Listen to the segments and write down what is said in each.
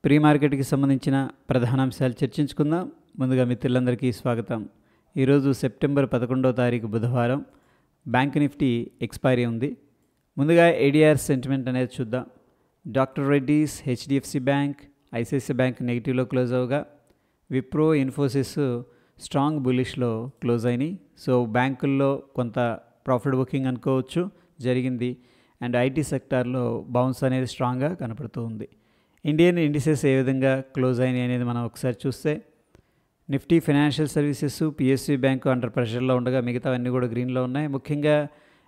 Pre మార్కెట్కి సంబంధించిన ప్రధాన అంశాలు చర్చించుకుందాం. ముందుగా మిత్రులందరికీ స్వాగతం. ఈరోజు సెప్టెంబర్ 11వ తారీఖు బుధవారం. బ్యాంక్ నిఫ్టీ ఎక్స్పైరీ ఉంది. ముందుగా ఏడిఆర్ సెంటిమెంట్ అనేది చూద్దాం. Doctor Reddy's, HDFC bank, ICICI bank నెగిటివ్లో క్లోజ్ అవగా, విప్రో, ఇన్ఫోసిస్ స్ట్రాంగ్ బులిష్లో క్లోజ్ అయినాయి. సో బ్యాంకుల్లో కొంత ప్రాఫిట్ బుకింగ్ అనుకోవచ్చు జరిగింది. అండ్ ఐటీ సెక్టార్లో బౌన్స్ అనేది స్ట్రాంగ్గా కనపడుతూ ఉంది. ఇండియన్ ఇండిసెస్ ఏ విధంగా క్లోజ్ అయినాయి అనేది మనం ఒకసారి చూస్తే, nifty financial services, PSU bank under ప్రెషర్లో ఉండగా మిగతావన్నీ కూడా గ్రీన్లో ఉన్నాయి. ముఖ్యంగా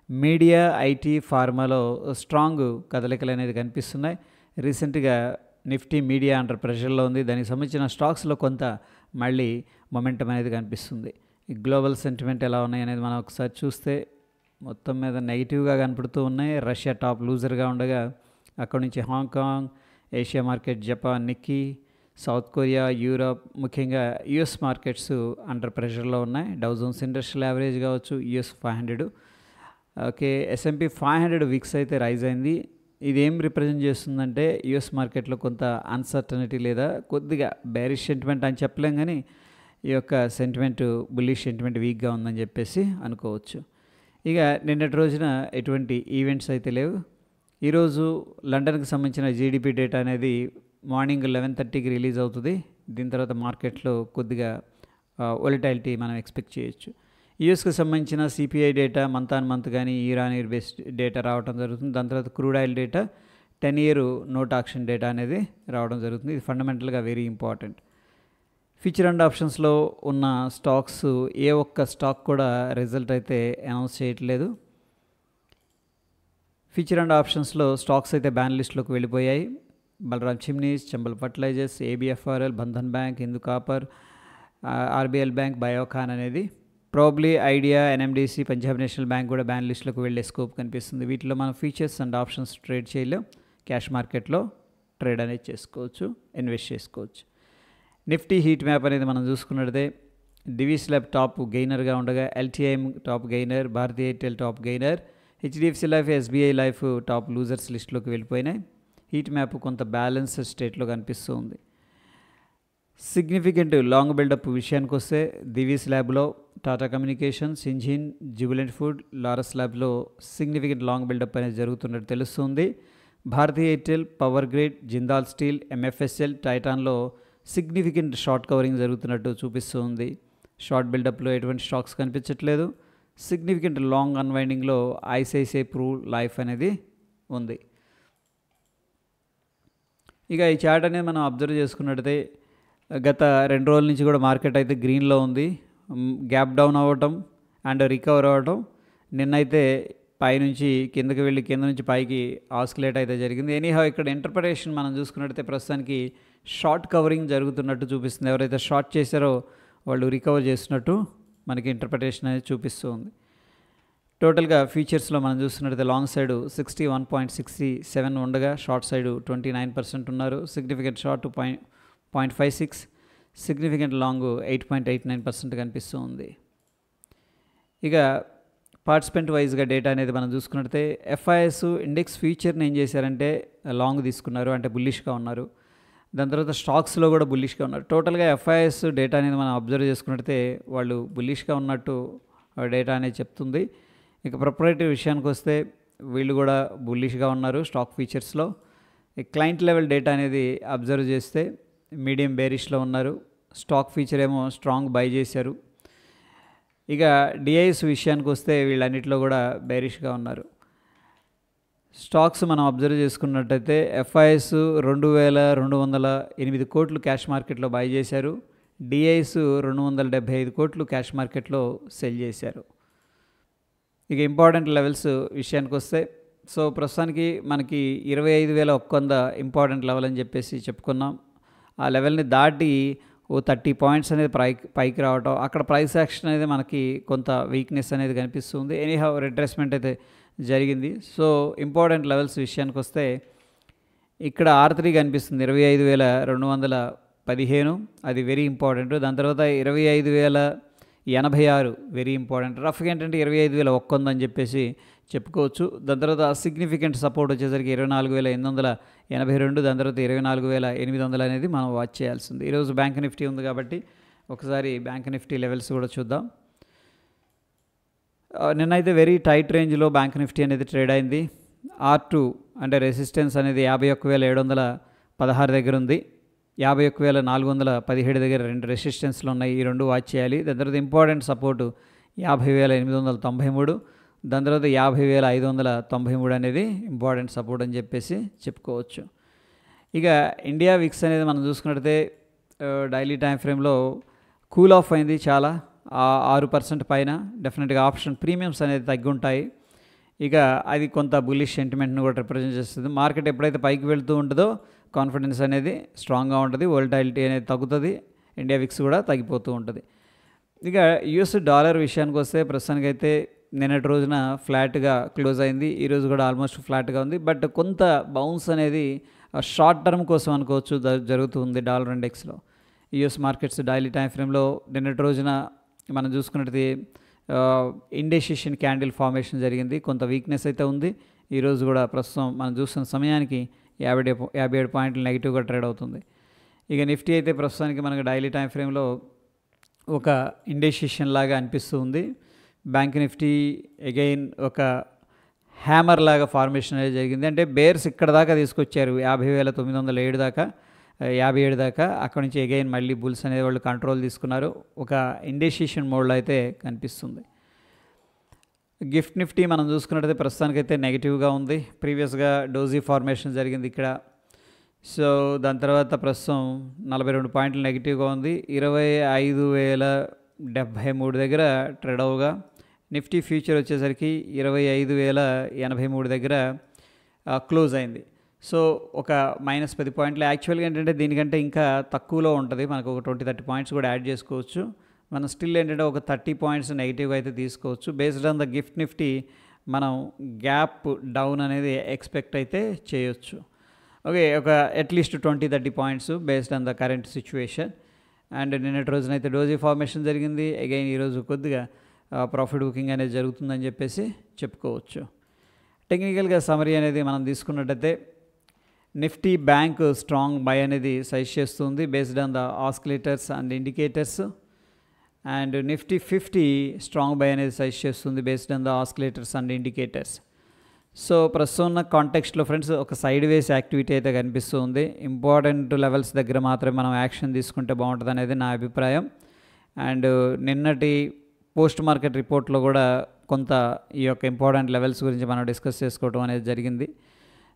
మీడియా, ఐటీ, ఫార్మాలో స్ట్రాంగ్ కదలికలు అనేది కనిపిస్తున్నాయి. రీసెంట్గా నిఫ్టీ మీడియా అండర్ ప్రెషర్లో ఉంది. దానికి సంబంధించిన స్టాక్స్లో కొంత మళ్ళీ మొమెంటం అనేది కనిపిస్తుంది. ఈ గ్లోబల్ సెంటిమెంట్ ఎలా ఉన్నాయి అనేది మనం ఒకసారి చూస్తే మొత్తం మీద నెగిటివ్గా కనపడుతూ ఉన్నాయి. రష్యా టాప్ లూజర్గా ఉండగా అక్కడి నుంచి Hong Kong, Asia market, Japan, Nikki, south Korea, Europe, ముఖ్యంగా యుఎస్ మార్కెట్స్ అండర్ ప్రెషర్లో ఉన్నాయి. డౌ జోన్స్ ఇండస్ట్రియల్ యావరేజ్ కావచ్చు, యుఎస్ 500, ఓకే, S&P 500 వీక్స్ అయితే రైజ్ అయింది. ఇది ఏం రిప్రజెంట్ చేస్తుందంటే యుఎస్ మార్కెట్లో కొంత అన్సర్టనిటీ లేదా కొద్దిగా బేరిష్ సెంటిమెంట్ అని చెప్పలేం, కానీ ఈ యొక్క సెంటిమెంట్, బుల్లిష్ సెంటిమెంట్ వీక్గా ఉందని చెప్పేసి అనుకోవచ్చు. ఇక నిన్నటి రోజున ఎటువంటి ఈవెంట్స్ అయితే లేవు. ఈరోజు లండన్కి సంబంధించిన జీడిపి డేటా అనేది మార్నింగ్ 11:30కి రిలీజ్ అవుతుంది. దీని తర్వాత మార్కెట్లో కొద్దిగా వొలటాలిటీ మనం ఎక్స్పెక్ట్ చేయొచ్చు. యూఎస్కి సంబంధించిన CPI data month on month కానీ ఇరాన్ ఇయర్ బేస్డ్ డేటా రావడం జరుగుతుంది. దాని తర్వాత crude oil data, 10 year note auction data అనేది రావడం జరుగుతుంది. ఇది ఫండమెంటల్గా వెరీ ఇంపార్టెంట్. ఫ్యూచర్ అండ్ ఆప్షన్స్లో ఉన్న స్టాక్స్ ఏ ఒక్క స్టాక్ కూడా రిజల్ట్ అయితే అనౌన్స్ చేయట్లేదు. ఫ్యూచర్ అండ్ ఆప్షన్స్లో స్టాక్స్ అయితే బ్యాన్ లిస్ట్లోకి వెళ్ళిపోయాయి. బలరాం చిమ్నీస్, Chambal fertilisers, ABFRL, Bandhan bank, Hindu copper, RBL bank, Biocon అనేది, probably idea, NMDC, Punjab national bank కూడా బ్యాన్ లిస్ట్లోకి వెళ్ళే స్కోప్ కనిపిస్తుంది. వీటిలో మనం ఫ్యూచర్స్ అండ్ ఆప్షన్స్ ట్రేడ్ చేయలేం. క్యాష్ మార్కెట్లో ట్రేడ్ అనేది చేసుకోవచ్చు, ఇన్వెస్ట్ చేసుకోవచ్చు. నిఫ్టీ హీట్ మ్యాప్ అనేది మనం చూసుకున్నట్లయితే డివిస్ ల్యాబ్ టాప్ గెయినర్గా ఉండగా, LTIM top gainer, Bharti Airtel top gainer, HDFC life, SBI life top losers లిస్ట్లోకి వెళ్ళిపోయినాయి. హీట్ మ్యాప్ కొంత బ్యాలెన్స్డ్ స్టేట్లో కనిపిస్తూ ఉంది. సిగ్నిఫికెంట్ లాంగ్ బిల్డప్ విషయానికి వస్తే దివీస్ ల్యాబ్లో Tata communications, engine, jubilant food, Laurus ల్యాబ్లో సిగ్నిఫికెంట్ లాంగ్ బిల్డప్ అనేది జరుగుతున్నట్టు తెలుస్తుంది. Bharti Airtel, power grid, Jindal steel, MFSL, టైటాన్లో సిగ్నిఫికెంట్ షార్ట్ కవరింగ్ జరుగుతున్నట్టు చూపిస్తూ ఉంది. షార్ట్ బిల్డప్లో ఎటువంటి స్టాక్స్ కనిపించట్లేదు. సిగ్నిఫికెంట్ లాంగ్ అన్వైండింగ్లో ఐసిఐసిఐ ప్రూ లైఫ్ అనేది ఉంది. ఇక ఈ చార్ట్ అనేది మనం అబ్జర్వ్ చేసుకున్నట్టయితే గత 2 రోజుల నుంచి కూడా మార్కెట్ అయితే గ్రీన్లో ఉంది. గ్యాప్ డౌన్ అవ్వటం అండ్ రికవర్ అవ్వటం. నిన్నైతే పైనుంచి కిందకి వెళ్ళి కింద నుంచి పైకి ఆస్కిలేట్ అయితే జరిగింది. ఎనీహౌ ఇక్కడ ఇంటర్ప్రిటేషన్ మనం చూసుకున్నట్టయితే ప్రస్తుతానికి షార్ట్ కవరింగ్ జరుగుతున్నట్టు చూపిస్తుంది. ఎవరైతే షార్ట్ చేశారో వాళ్ళు రికవర్ చేస్తున్నట్టు మనకి ఇంటర్ప్రిటేషన్ అనేది చూపిస్తూ ఉంది. టోటల్గా ఫీచర్స్లో మనం చూస్తున్నట్టయితే లాంగ్ సైడ్ 61.67 ఉండగా షార్ట్ సైడ్ 29% ఉన్నారు. సిగ్నిఫికెంట్ షార్ట్ 0.56, సిగ్నిఫికెంట్ లాంగ్ 8.89% కనిపిస్తూ ఉంది. ఇక పార్టిసిపెంట్ వైజ్గా డేటా అనేది మనం చూసుకున్నట్టయితే ఎఫ్ఐఎస్ ఇండెక్స్ ఫ్యూచర్ని ఏం చేశారంటే లాంగ్ తీసుకున్నారు, అంటే బుల్లిష్గా ఉన్నారు. దాని తర్వాత స్టాక్స్లో కూడా బుల్లిష్గా ఉన్నారు. టోటల్గా ఎఫ్ఐఎస్ డేటా అనేది మనం అబ్జర్వ్ చేసుకున్నట్టయితే వాళ్ళు బుల్లిష్గా ఉన్నట్టు డేటా అనేది చెప్తుంది. ఇక ప్రొపరేటరీ విషయానికి వస్తే వీళ్ళు కూడా బుల్లిష్గా ఉన్నారు స్టాక్ ఫీచర్స్లో. క్లయింట్ లెవెల్ డేటా అనేది అబ్జర్వ్ చేస్తే మీడియం బేరిష్లో ఉన్నారు. స్టాక్ ఫీచర్ ఏమో స్ట్రాంగ్ బై చేశారు. ఇక డిఐఎస్ విషయానికి వస్తే వీళ్ళన్నిటిలో కూడా బేరిష్గా ఉన్నారు. స్టాక్స్ మనం అబ్జర్వ్ చేసుకున్నట్టయితే ఎఫ్ఐఎస్ 2208 కోట్లు క్యాష్ మార్కెట్లో బై చేశారు. డిఐఎస్ 275 కోట్లు క్యాష్ మార్కెట్లో సెల్ చేశారు. ఇక ఇంపార్టెంట్ లెవెల్స్ విషయానికి వస్తే సో ప్రస్తుతానికి మనకి 25,100 ఇంపార్టెంట్ లెవెల్ అని చెప్పేసి చెప్పుకున్నాం. ఆ లెవెల్ని దాటి ఓ 30 పాయింట్స్ అనేది పైకి రావటం, అక్కడ ప్రైస్ యాక్షన్ అనేది మనకి కొంత వీక్నెస్ అనేది కనిపిస్తుంది. ఎనీహౌ రిట్రేస్మెంట్ అయితే జరిగింది. సో ఇంపార్టెంట్ లెవెల్స్ విషయానికి వస్తే ఇక్కడ R3 కనిపిస్తుంది 25,215, అది వెరీ ఇంపార్టెంట్. దాని తర్వాత 25,086 వెరీ ఇంపార్టెంట్. రఫ్గా ఏంటంటే 25,100 అని చెప్పేసి చెప్పుకోవచ్చు. దాని తర్వాత సిగ్నిఫికెంట్ సపోర్ట్ వచ్చేసరికి 24,882, దాని తర్వాత 24,800 అనేది మనం వాచ్ చేయాల్సింది. ఈరోజు బ్యాంక్ నిఫ్టీ ఉంది కాబట్టి ఒకసారి బ్యాంక్ నిఫ్టీ లెవెల్స్ కూడా చూద్దాం. నిన్నైతే వెరీ టైట్ రేంజ్లో బ్యాంక్ నిఫ్టీ అనేది ట్రేడ్ అయింది. R2 అంటే రెసిస్టెన్స్ అనేది 51,716 దగ్గర ఉంది. 51,417 దగ్గర 2 రెసిస్టెన్స్లు ఉన్నాయి. ఈ 2 వాచ్ చేయాలి. దాని తర్వాత ఇంపార్టెంట్ సపోర్టు 50,893, దాని తర్వాత 50,593 అనేది ఇంపార్టెంట్ సపోర్ట్ అని చెప్పేసి చెప్పుకోవచ్చు. ఇక ఇండియా విక్స్ అనేది మనం చూసుకున్నట్లయితే డైలీ టైం ఫ్రేమ్లో కూల్ ఆఫ్ అయింది చాలా, 6% పైన. డెఫినెట్గా ఆప్షన్ ప్రీమియమ్స్ అనేది తగ్గి ఉంటాయి. ఇక అది కొంత బుల్లిష్ సెంటిమెంట్ని కూడా రిప్రజెంట్ చేస్తుంది. మార్కెట్ ఎప్పుడైతే పైకి వెళ్తూ ఉంటుందో కాన్ఫిడెన్స్ అనేది స్ట్రాంగ్గా ఉంటుంది, వోల్టాలిటీ అనేది తగ్గుతుంది, ఇండియా విక్స్ కూడా తగ్గిపోతూ ఉంటుంది. ఇక యూఎస్ డాలర్ విషయానికి వస్తే ప్రస్తుతానికైతే నిన్నటి రోజున ఫ్లాట్గా క్లోజ్ అయింది. ఈరోజు కూడా ఆల్మోస్ట్ ఫ్లాట్గా ఉంది. బట్ కొంత బౌన్స్ అనేది షార్ట్ టర్మ్ కోసం అనుకోవచ్చు జరుగుతుంది డాలర్ ఇండెక్స్లో. యూఎస్ మార్కెట్స్ డైలీ టైం ఫ్రేమ్లో నిన్నటి రోజున మనం చూసుకున్నట్టు ఇండెసిషన్ క్యాండిల్ ఫార్మేషన్ జరిగింది, కొంత వీక్నెస్ అయితే ఉంది. ఈరోజు కూడా ప్రస్తుతం మనం చూస్తున్న సమయానికి 57 పాయింట్లు నెగిటివ్గా ట్రేడ్ అవుతుంది. ఇక నిఫ్టీ అయితే ప్రస్తుతానికి మనకు డైలీ టైం ఫ్రేమ్లో ఒక ఇండెసిషన్ లాగా అనిపిస్తూ ఉంది. బ్యాంక్ నిఫ్టీ అగైన్ ఒక హ్యామర్ లాగా ఫార్మేషన్ అనేది జరిగింది. అంటే బేర్స్ ఇక్కడ దాకా తీసుకొచ్చారు, 50,907 దాకా, 57 దాకా. అక్కడ నుంచి అగైన్ మళ్ళీ బుల్స్ అనేది వాళ్ళు కంట్రోల్ తీసుకున్నారు. ఒక ఇండెసిషన్ మోడ్లో అయితే కనిపిస్తుంది. గిఫ్ట్ నిఫ్టీ మనం చూసుకున్నట్టయితే ప్రస్తుతానికైతే నెగిటివ్గా ఉంది. ప్రీవియస్గా డోజీ ఫార్మేషన్ జరిగింది ఇక్కడ. సో దాని తర్వాత ప్రస్తుతం 42 పాయింట్లు నెగిటివ్గా ఉంది. 25,073 దగ్గర ట్రేడ్ అవగా నిఫ్టీ ఫ్యూచర్ వచ్చేసరికి 25,083 దగ్గర క్లోజ్ అయింది. సో ఒక -10 పాయింట్లు. యాక్చువల్గా ఏంటంటే దీనికంటే ఇంకా తక్కువలో ఉంటుంది, మనకు ఒక 20-30 పాయింట్స్ కూడా యాడ్ చేసుకోవచ్చు. మనం స్టిల్ ఏంటంటే ఒక 30 పాయింట్స్ నెగిటివ్గా అయితే తీసుకోవచ్చు. Based on the gift Nifty మనం గ్యాప్ డౌన్ అనేది ఎక్స్పెక్ట్ అయితే చేయొచ్చు. ఓకే, ఒక at least 20-30 points based on the current situation. And నిన్నటి రోజున అయితే డోజీ ఫార్మేషన్ జరిగింది. అగైన్ ఈరోజు కొద్దిగా ప్రాఫిట్ బుకింగ్ అనేది జరుగుతుందని చెప్పేసి చెప్పుకోవచ్చు. టెక్నికల్గా సమరీ అనేది మనం తీసుకున్నట్టయితే నిఫ్టీ బ్యాంక్ స్ట్రాంగ్ బై అనేది సజెస్ట్ చేస్తుంది based on the oscillators and indicators. And Nifty 50 strong by అనేది సజెస్ట్ చేస్తుంది based on the oscillators and indicators. So ప్రస్తుతం ఉన్న కాంటెక్స్ట్లో ఫ్రెండ్స్ ఒక సైడ్ వేస్ యాక్టివిటీ అయితే కనిపిస్తుంది. ఇంపార్టెంట్ లెవెల్స్ దగ్గర మాత్రమే మనం యాక్షన్ తీసుకుంటే బాగుంటుంది అనేది నా అభిప్రాయం. అండ్ నిన్నటి పోస్ట్ మార్కెట్ రిపోర్ట్లో కూడా కొంత ఈ యొక్క ఇంపార్టెంట్ లెవెల్స్ గురించి మనం డిస్కస్ చేసుకోవడం అనేది జరిగింది.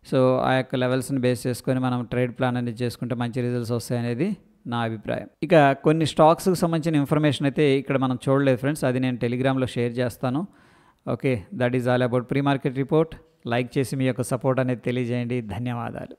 సో ఆ యొక్క లెవెల్స్ని బేస్ చేసుకొని మనం ట్రేడ్ ప్లాన్ అనేది చేసుకుంటే మంచి రిజల్ట్స్ వస్తాయనేది నా అభిప్రాయం. ఇక కొన్ని స్టాక్స్కి సంబంధించిన ఇన్ఫర్మేషన్ అయితే ఇక్కడ మనం చూడలేదు ఫ్రెండ్స్, అది నేను టెలిగ్రామ్లో షేర్ చేస్తాను. Okay, that is all about pre market report. Like చేసి మీ యొక్క సపోర్ట్ అనేది తెలియజేయండి. ధన్యవాదాలు.